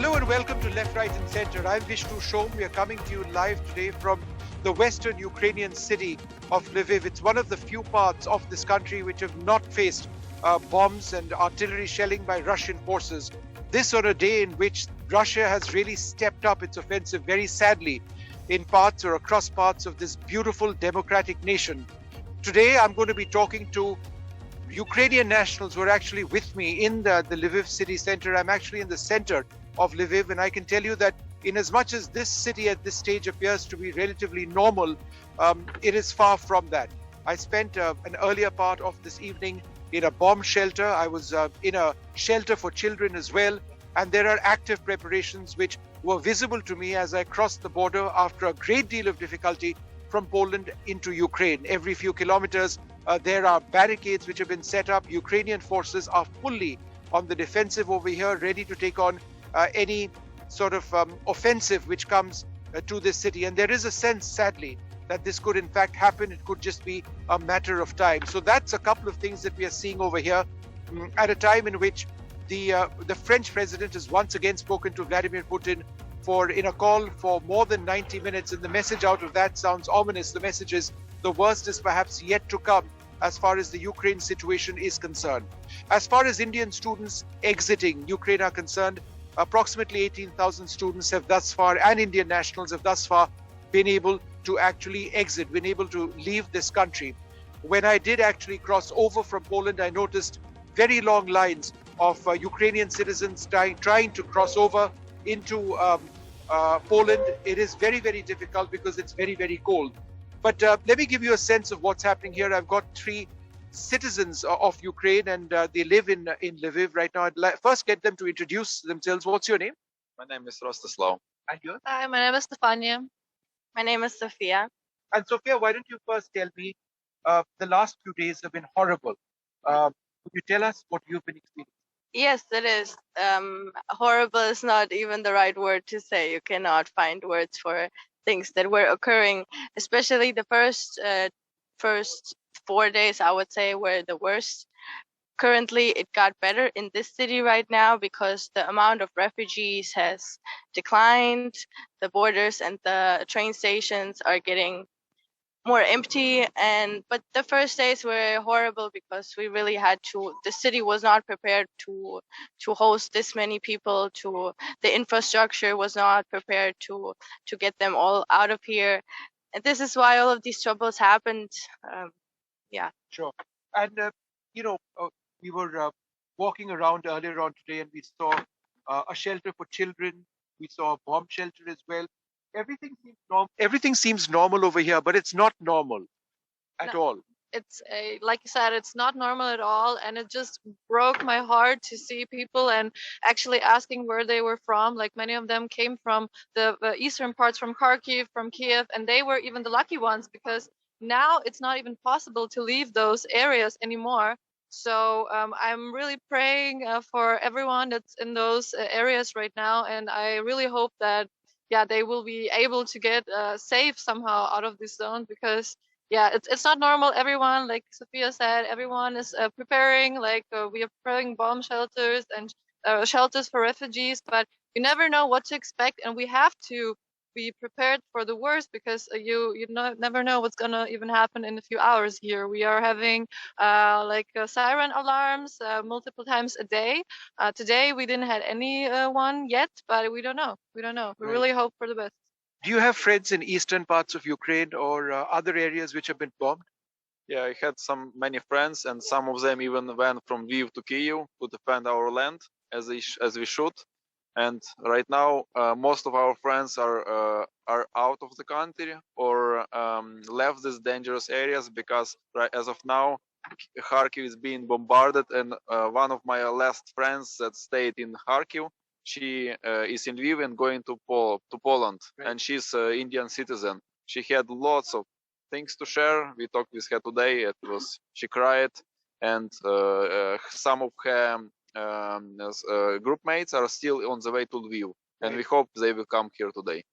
Hello and welcome to Left, Right and Centre. I'm Vishnu Shom. We are coming to you live today from the western Ukrainian city of Lviv. It's one of the few parts of this country which have not faced bombs and artillery shelling by Russian forces. This on a day in which Russia has really stepped up its offensive very sadly in parts or across parts of this beautiful democratic nation. Today I'm going to be talking to Ukrainian nationals who are actually with me in the Lviv city center. I'm actually in the center of Lviv, and I can tell you that in as much as this city at this stage appears to be relatively normal, it is far from that. I spent an earlier part of this evening in a bomb shelter. I was in a shelter for children as well, and there are active preparations which were visible to me as I crossed the border after a great deal of difficulty from Poland into Ukraine. Every few kilometers, there are barricades which have been set up. Ukrainian forces are fully on the defensive over here, ready to take on any sort of offensive which comes to this city. And there is a sense, sadly, that this could in fact happen. It could just be a matter of time. So that's a couple of things that we are seeing over here at a time in which the French president has once again spoken to Vladimir Putin in a call for more than 90 minutes. And the message out of that sounds ominous. The message is the worst is perhaps yet to come as far as the Ukraine situation is concerned. As far as Indian students exiting Ukraine are concerned, approximately 18,000 students have thus far, and Indian nationals have thus far been able to actually exit, been able to leave this country. When I did actually cross over from Poland, I noticed very long lines of Ukrainian citizens trying to cross over into Poland. It is very, very difficult because it's very, very cold. But let me give you a sense of what's happening here. I've got three citizens of Ukraine, and they live in Lviv right now. I'd first get them to introduce themselves. What's your name? My name is Rostislav. And yours? Hi, my name is Stefania. My name is Sofia. And Sophia, why don't you first tell me, the last few days have been horrible. Could you tell us what you've been experiencing? Yes, it is. Horrible is not even the right word to say. You cannot find words for things that were occurring, especially the first 4 days, I would say, were the worst. Currently, it got better in this city right now because the amount of refugees has declined. The borders and the train stations are getting more empty, but the first days were horrible because we really had to. The city was not prepared to host this many people. The infrastructure was not prepared to get them all out of here, and this is why all of these troubles happened. Yeah. Sure. And we were walking around earlier on today, and we saw a shelter for children. We saw a bomb shelter as well. Everything seems normal. Everything seems normal over here, but it's not normal at all. It's like you said, it's not normal at all, and it just broke my heart to see people and actually asking where they were from. Like many of them came from the eastern parts, from Kharkiv, from Kiev, and they were even the lucky ones because now it's not even possible to leave those areas anymore. So I'm really praying for everyone that's in those areas right now, and I really hope that they will be able to get safe somehow out of this zone because it's not normal. Everyone, like Sophia said, everyone is preparing. Like we are preparing bomb shelters and shelters for refugees, but you never know what to expect, and we have to be prepared for the worst because you never know what's gonna even happen in a few hours here. We are having siren alarms multiple times a day. Today we didn't have any one yet, but we don't know. We Right. really hope for the best. Do you have friends in eastern parts of Ukraine or other areas which have been bombed? Yeah, I had many friends, and some of them even went from Lviv to Kyiv to defend our land as we should. And right now, most of our friends are out of the country or left these dangerous areas because as of now, Kharkiv is being bombarded. And one of my last friends that stayed in Kharkiv, she is in Lviv and going to Poland, Right. and she's an Indian citizen. She had lots of things to share. We talked with her today. She cried, and some of her group mates are still on the way to Lviv, and we hope they will come here today.